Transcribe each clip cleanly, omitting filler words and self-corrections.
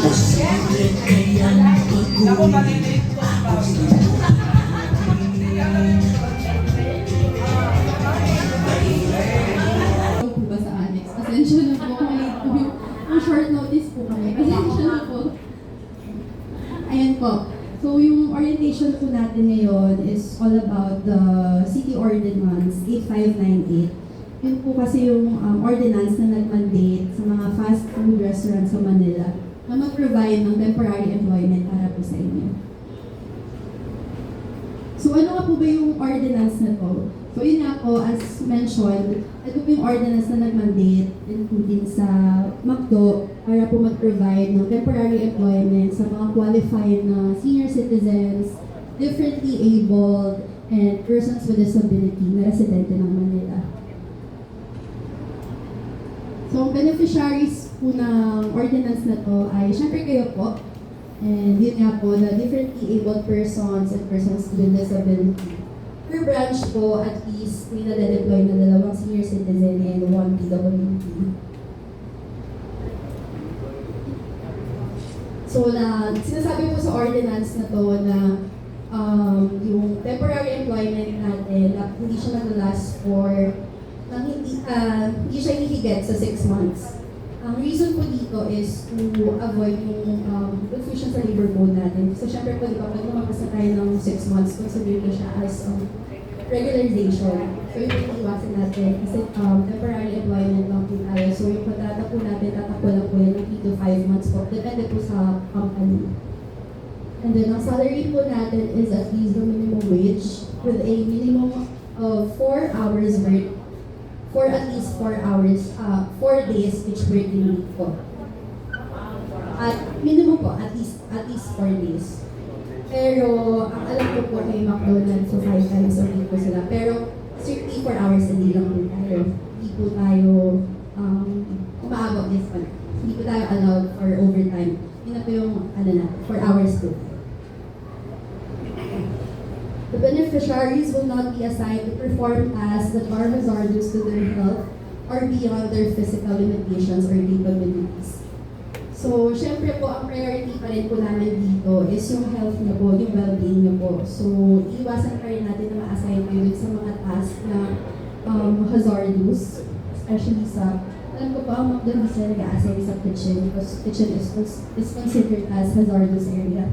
Posible kayang pag-uwi ako sa po ba sa annex? Pasensya na po kung late po yung short notice po kami. Pasensya na po. Ayan po. So yung orientation po natin ngayon is all about the City Ordinance 8598. Yun po kasi yung ordinance na nag-mandate sa mga fast food restaurants sa Manila na mag-provide ng temporary employment para po sa inyo. So ano nga po ba yung ordinance na to? So yun nga po, as mentioned, ito po yung ordinance na nag-mandate including sa McDo para po mag-provide ng temporary employment sa mga qualified na senior citizens, differently abled, and persons with disability na residente ng Manila. So, ang beneficiaries po ng ordinance na to ay syempre kayo po. And yun nga po, the differently abled persons and persons with disability. Per branch po, at least may na-deploy na 2 senior citizen and 1 PWD. So, sinasabi po sa ordinance na to na yung temporary employment natin, na hindi siya nag-last for hindi siya hihigit sa 6 months. Ang reason po dito is to avoid yung confusion sa labor code natin. So, syempre po, di ba, pag lumagpas na tayo ng 6 months, consider ko siya as regularization. So, yun yung iwasan natin kasi temporary employment lang po tayo. So, yung kontrata po natin, tatakbo lang po yan ng 3 to 5 months po. Depende po sa company. And then, ang salary po natin is at least the minimum wage with a minimum of 4 hours work for at least 4 hours, 4 days each working week po. At minimum po, at least 4 days. Pero, ang alam ko po kay McDonald's, so 5 times a week po sila. Pero, strictly 4 hours a day lang po tayo. Hindi po tayo umaabot this one. Hindi po tayo allowed for overtime. Yun na po yung, 4 hours po. The beneficiaries will not be assigned to perform tasks that are hazardous to their health or beyond their physical limitations or capabilities. So, syempre po, ang priority pa rin po namin dito is yung health niyo po, yung well-being niyo po. So, iwasan pa rin natin na ma-assign kayo sa mga tasks na hazardous, especially sa, alam ko pa, ang McDonald's na nag-a-assign sa kitchen because kitchen is considered as hazardous area.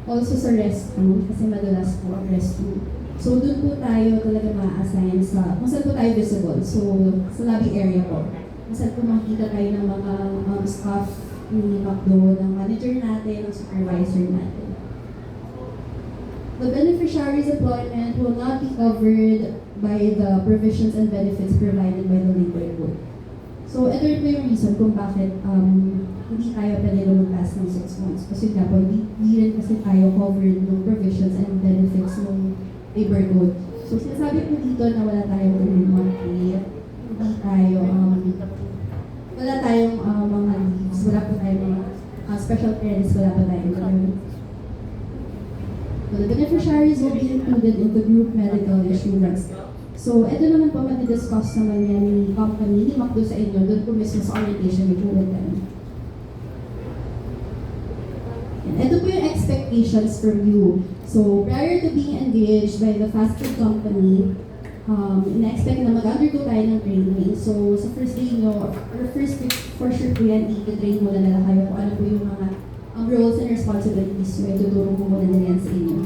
Also sa restroom, kasi madalas po ang restroom. So doon po tayo talaga ma-assign sa, kung saan po tayo visible. So sa lobby area po. Kung saan po makikita tayo ng mga staff ni McDo, ng manager natin, ng supervisor natin. The beneficiary's employment will not be covered by the provisions and benefits provided by the labor code. So ito rin po yung reason kung bakit hindi tayo pwede lumagpas ng 6 months. Kasi nga po, hindi rin kasi tayo covered ng provisions and benefits ng labor code. So, sinasabi po dito na wala tayong monthly, hindi tayo, wala tayong mga leaves, wala po tayong mga special credits, wala po tayong So, the beneficiaries will be included in the group medical insurance. So, ito naman po mati-discuss naman yan ni company, ni McDo sa inyo, doon po mismo sa orientation ni po with them. Ito po yung expectations from you. So, prior to being engaged by the fast food company, ina-expect na mag-undergo tayo ng training. So, sa first day nyo, or first week, for sure po yan, i-train muna nila kayo kung ano po yung mga roles and responsibilities nyo. Ituturo po muna nila yan sa inyo.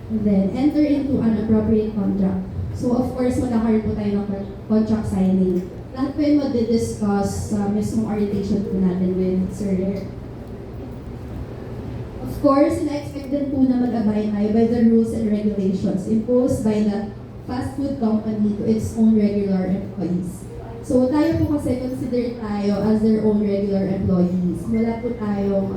And then, enter into an appropriate contract. So, of course, magkakaroon po tayo ng contract signing. Lahat po yung mag-discuss sa mismong orientation po natin with Sir Eric. Of course, ina-expect din po na mag-abide tayo by the rules and regulations imposed by the fast food company to its own regular employees. So, tayo po kasi consider tayo as their own regular employees. Wala po tayong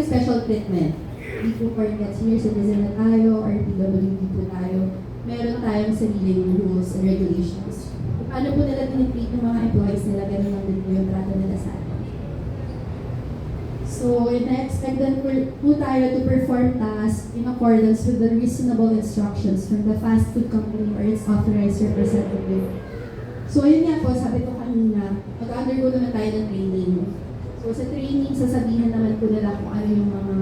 special treatment. Hindi po porket senior citizen na tayo or PWD po tayo. Meron tayong sariling rules and regulations. Paano po nila tinitreat ng mga employees nila, ganun lang din po yung trato nila sa atin. So, ina-expect din po tayo to perform tasks in accordance with the reasonable instructions from the fast food company or its authorized representative. So, yun nga po, sabi ko kanina, mag-undergo naman tayo ng training. So sa training, sasabihan naman po nila kung ano yung mga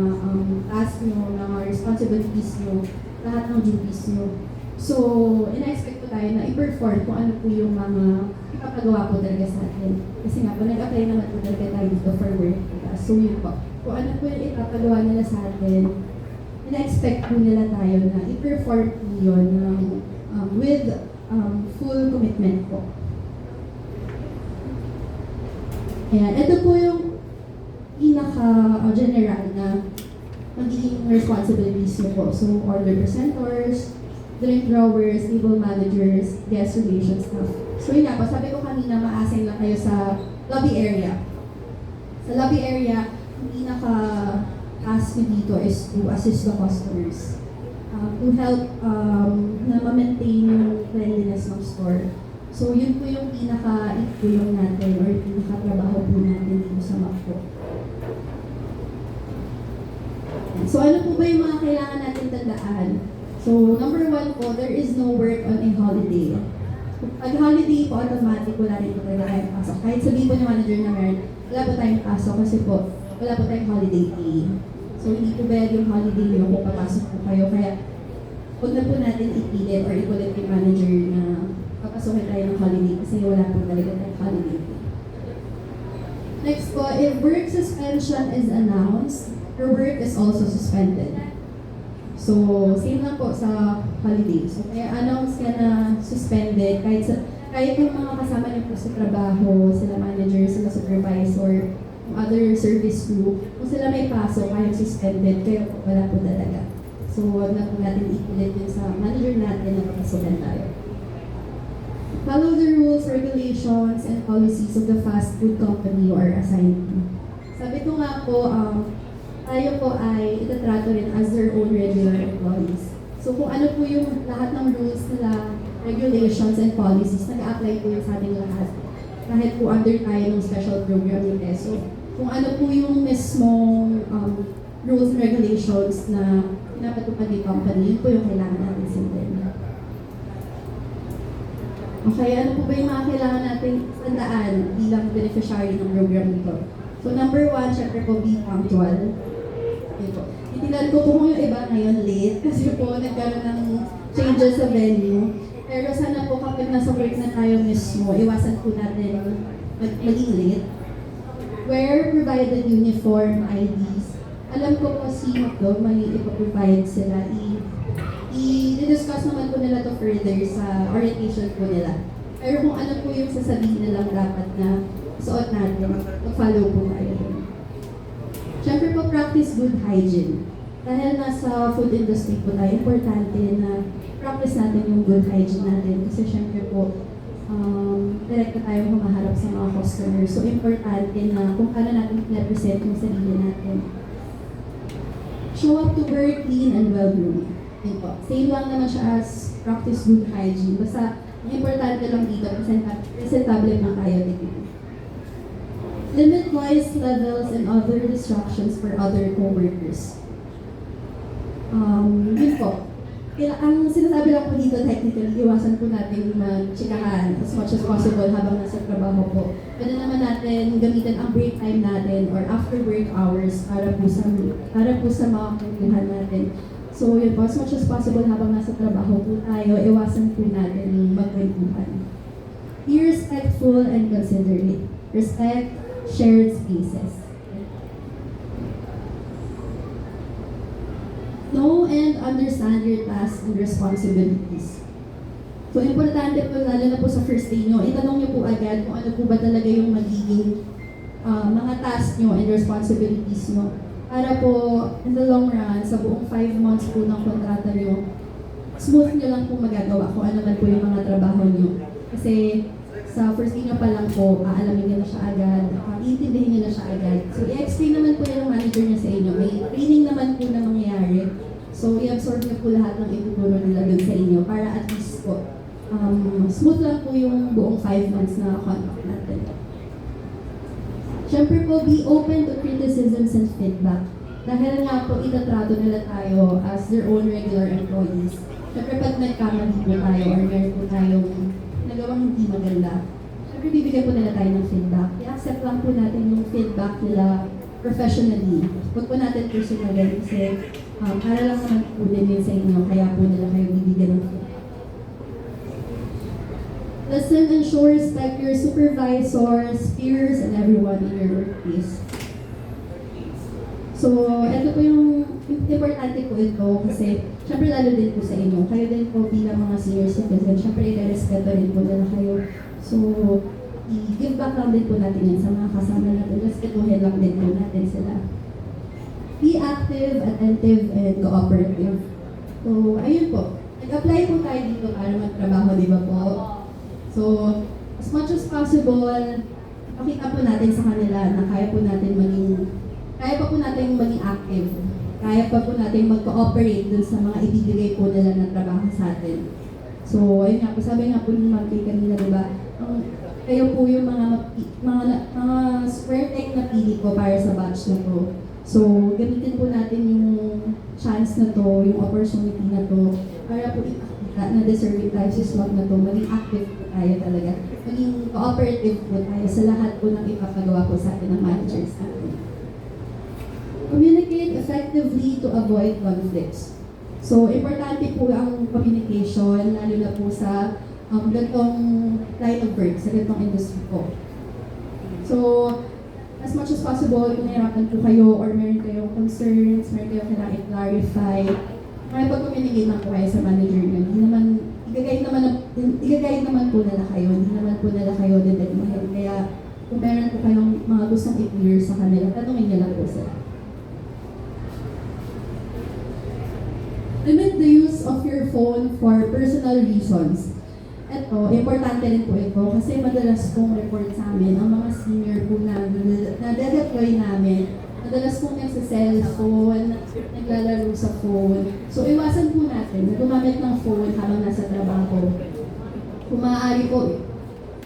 tasks nyo, mga responsibilities nyo, lahat ng duties nyo. So, ina-expect po tayo na i-perform kung ano po yung mga ipapagawa po talaga sa atin. Kasi nga po, nag-apply naman po talaga tayo dito for work. Diba? So yun po, kung ano po yung ipapagawa nila sa atin, ina-expect po nila tayo na i-perform po yun with full commitment po. Ayan, ito po yung pinaka-general na magiging responsibilities nyo po. So, order presenters, drink drawers, table managers, guest relations staff. So yun nga po, sabi ko kanina, ma-assign lang kayo sa lobby area. Sa lobby area, ang pinaka-task nyo dito is to assist the customers. To help na ma-maintain yung cleanliness ng store. So yun po yung pinaka-itulong natin or pinaka-trabaho po natin dito sa MAPCO. So ano po ba yung mga kailangan natin tandaan? So number 1 po, there is no work on a holiday. Pag holiday po, automatic wala rin po talaga tayong pasok. Kahit sabihin po ng manager na meron, wala po tayong pasok kasi po, wala po tayong holiday pay. So hindi po bayad yung holiday nyo kung papasok po kayo. Kaya huwag na po natin ipilit or ikulit yung manager na papasukin tayo ng holiday kasi wala po talaga tayong holiday pay. Next po, if work suspension is announced, your work is also suspended. So, same lang po sa holiday. So, kaya announce ka na suspended, kahit yung mga kasama niyo po sa trabaho, sila manager, sila supervisor, other service crew, kung sila may pasok, kaya suspended, kayo po wala po talaga. So, huwag na po natin ipilit yun sa manager natin na papasukan tayo. Follow the rules, regulations, and policies of the fast food company or assignee. Sabi ko nga po, tayo po ay itatrato rin as their own regular employees. So kung ano po yung lahat ng rules nila, regulations and policies, nag-a-apply po yun sa ating lahat. Kahit po under tayo ng special program ni PESO. Kung ano po yung mismong rules and regulations na pinapatupad ng company, yun po yung kailangan natin sundin. Okay, ano po ba yung mga kailangan natin tandaan bilang beneficiary ng program nito? So number 1, syempre po, be punctual. Itinan ko po kung yung iba ngayon late kasi po nagkaroon ng changes sa venue. Pero sana po kapag nasa work na tayo mismo, iwasan po natin maging late. Wear provided uniform, IDs. Alam ko po si McDo, may ipaprovide sila. I-discuss naman po nila to further sa orientation po nila. Pero kung ano po yung sasabihin nilang dapat na suot natin, mag-follow po tayo doon. Siyempre po, practice good hygiene. Dahil nasa food industry po tayo, importante na practice natin yung good hygiene natin. Kasi siyempre po, direkta tayong humaharap sa mga customers. So, importante na kung paano natin represent yung sarili natin. Show up to work clean and well-groomed. Yun po. Same lang naman siya as practice good hygiene. Basta, ang importante lang dito, presentable lang tayo dito. Limit noise levels and other distractions for other co-workers. Yun po. Ang sinasabi lang po dito technically, iwasan po natin mag-chikahan as much as possible habang nasa trabaho po. Pwede naman natin gamitin ang break time natin or after work hours para po sa mga kwentuhan natin. So yun po, as much as possible habang nasa trabaho po tayo, iwasan po natin magkwentuhan. Be respectful and considerate. Respect shared spaces. Know and understand your tasks and responsibilities. So, importante po, lalo na po sa first day nyo, itanong nyo po agad kung ano po ba talaga yung magiging mga tasks nyo and responsibilities nyo. Para po, in the long run, sa buong 5 months po ng kontrata nyo, smooth nyo lang po magagawa kung ano man po yung mga trabaho nyo. Kasi, sa first day nyo pa lang po, aalamin nyo na siya agad, iintindihin nyo na siya agad. So, i-explain naman po yung manager niya sa inyo. May training naman po na mangyayari. So, i-absorb nyo po lahat ng ituturo nila dun sa inyo para at least po, smooth lang po yung buong 5 months na contract natin. Siyempre po, be open to criticisms and feedback. Dahil nga po, itatrato nila tayo as their own regular employees. Siyempre, pag nagkamali po tayo or meron po tayong nagawang hindi maganda, syempre bibigyan po nila tayo ng feedback. I-accept lang po natin yung feedback nila professionally. Huwag po natin personally kasi para lang naman po din yun sa inyo, kaya po nila kayo bibigyan ng feedback. Listen and show respect your supervisors, peers, and everyone in your workplace. So, ito po yung importante po ito kasi syempre lalo din po sa inyo. Kayo din po bilang mga senior citizen, syempre i-respeto rin po nila kayo. So, i-give back lang din po natin yan sa mga kasama natin. Respetuhin lang din po natin sila. Be active, attentive, and cooperative. So, ayun po. Nag-apply po tayo dito para magtrabaho, di ba po? So, as much as possible, pakita po natin sa kanila na kaya pa po natin maging active. Kaya pa po natin mag-cooperate dun sa mga ibibigay po nila ng trabaho sa atin. So, ayun nga po, sabi nga po ni Ma'am Kay kanina, di ba? Kayo po yung mga square tech na pili ko para sa batch na to. So, gamitin po natin yung chance na to, yung opportunity na to, para po na deserving tayo sa slot na to, maging active po tayo talaga. Maging cooperative po tayo sa lahat po ng ipapagawa po sa atin ng managers natin. Communicate effectively to avoid conflicts. So, importante po ang communication, lalo na po sa ganitong line of work, sa ganitong industry po. So, as much as possible, kung nahirapan po kayo or meron kayong concerns, meron kayong kailangan i-clarify, makipag-communicate lang po kayo sa manager nyo. I-guide naman po nila kayo, hindi naman po nila kayo didedmahin. Kaya kung meron po kayong mga gustong i-clear sa kanila, tanungin nyo lang po sila. Limit the use of your phone for personal reasons. Ito, importante rin po ito kasi madalas pong report sa amin ang mga senior po na de-deploy namin. Madalas pong nagsa-cellphone, naglalaro sa phone. So, iwasan po natin na gumamit ng phone habang nasa trabaho. Kung maaari po,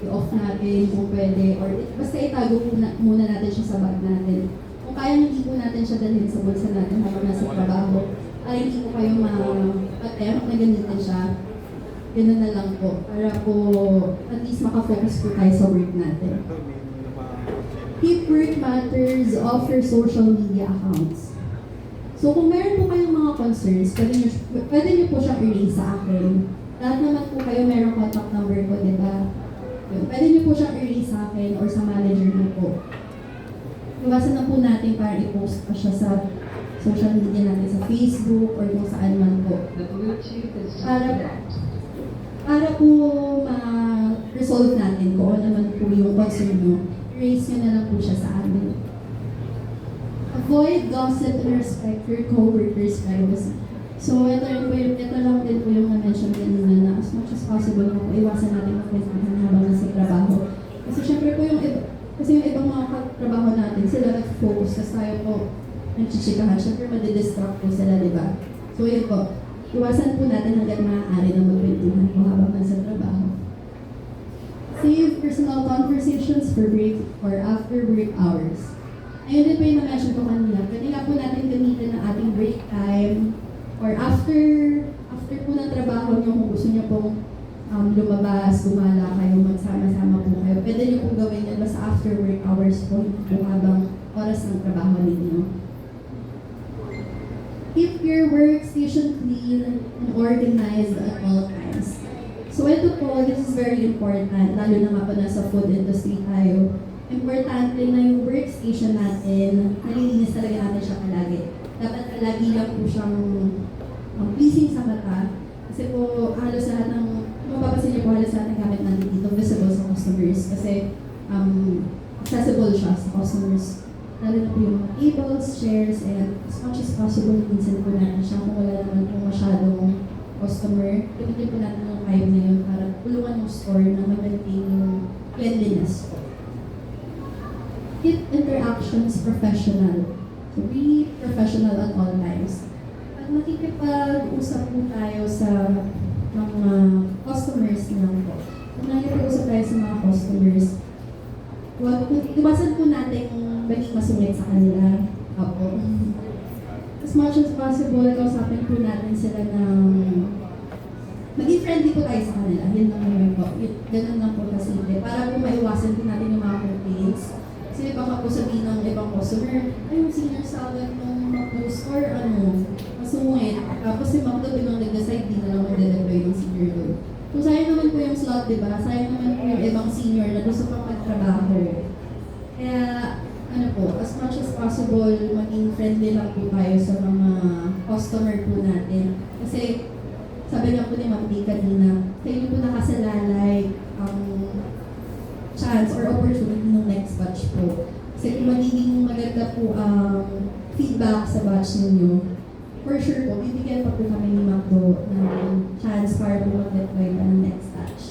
i-off natin kung pwede, or basta itago po muna natin siya sa bag natin. Kung kaya hindi po natin siya dalhin sa bulsa natin habang nasa trabaho, ay hindi po kayo ma-attempt na gamitin siya. Ganun na lang po, para po at least makafocus po tayo sa work natin. Keep work matters off your social media accounts. So kung meron po kayong mga concerns, pwede niyo po siyang erase sa akin. Lahat naman po kayo meron contact number ko, di ba? Pwede niyo po siyang erase sa akin or sa manager niyo po. Iwasan na po natin para i-post pa siya sa social media natin, sa Facebook or kung saan man po. Para po ma-resolve natin kung ano naman po yung concern nyo, raise nyo na lang po siya sa amin. Avoid gossip and respect your co-workers' privacy. So, ito lang din po yung na-mention kanina na as much as possible po, iwasan natin mag-presentahan habang nasa trabaho. Kasi syempre po yung ibang mga katrabaho natin, sila nag-focus, kasi tayo po nagchichikahan, syempre madidistract po sila, di ba? So, yun po. Iwasan po natin hanggang maaari na magkwentuhan po habang nasa trabaho. Save personal conversations for break or after work hours. Ayun din po yung na-mention ko kanina. Pwede nga po natin gamitin ang ating break time or after po ng trabaho nyo, kung gusto nyo pong lumabas, gumala kayo, magsama-sama po kayo. Pwede nyo pong gawin yan basta after work hours po habang oras ng trabaho ninyo. Keep your workstation clean and organized at all times. So ito po, this is very important, lalo na nga po nasa food industry tayo. Importante na yung workstation natin, nalilinis talaga natin siya palagi. Dapat palagi lang po siyang pleasing sa mata. Kasi po, halos lahat ng, mapapasin niyo po halos lahat ng gamit natin dito, visible sa customers. Kasi accessible siya sa customers. Lalo na po yung mga tables, chairs, and as much as possible, minsan po natin siya kung wala naman po masyadong customer. Gamitin po natin yung time na yun para tulungan yung store na mag-maintain yung cleanliness po. Keep interactions professional. So be professional at all times. Pag nakikipag-usap po tayo sa mga customers lang po, kung nakikipag-usap tayo sa mga customers, iwasan po natin maging masungit sa kanila. Opo. As much as possible, kausapin po natin sila ng maging friendly po tayo sa kanila. Yun lang naman po. Ganun lang po kasimple. Para po maiwasan din natin yung mga complaints. Kasi baka po sabihin ng ibang customer, ay, yung senior salad nung McDo store, masungit. Tapos si McDo biglang nag-decide, di na lang mag-deploy ng senior doon. Kung sayang naman po yung slot, di ba? Sayang naman po yung ibang senior na gusto pang magtrabaho. Kaya, as much as possible, maging friendly lang po tayo sa mga customer po natin. Kasi, sabi nga po ni Ma'am D kanina, kayo po nakasalalay ang chance or opportunity ng next batch po. Kasi kung magiging maganda po ang feedback sa batch ninyo, for sure po, bibigyan pa po kami ni Macdo ng chance para po mag-deploy pa ng next batch.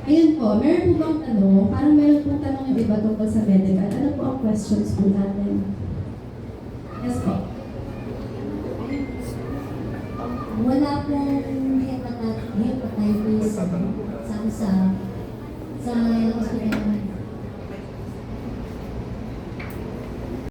Ayun po, meron po bang tanong? Parang meron pong tanong yung iba tungkol sa medical. Ano po ang questions po natin? Yes po. Wala pong hepatitis sa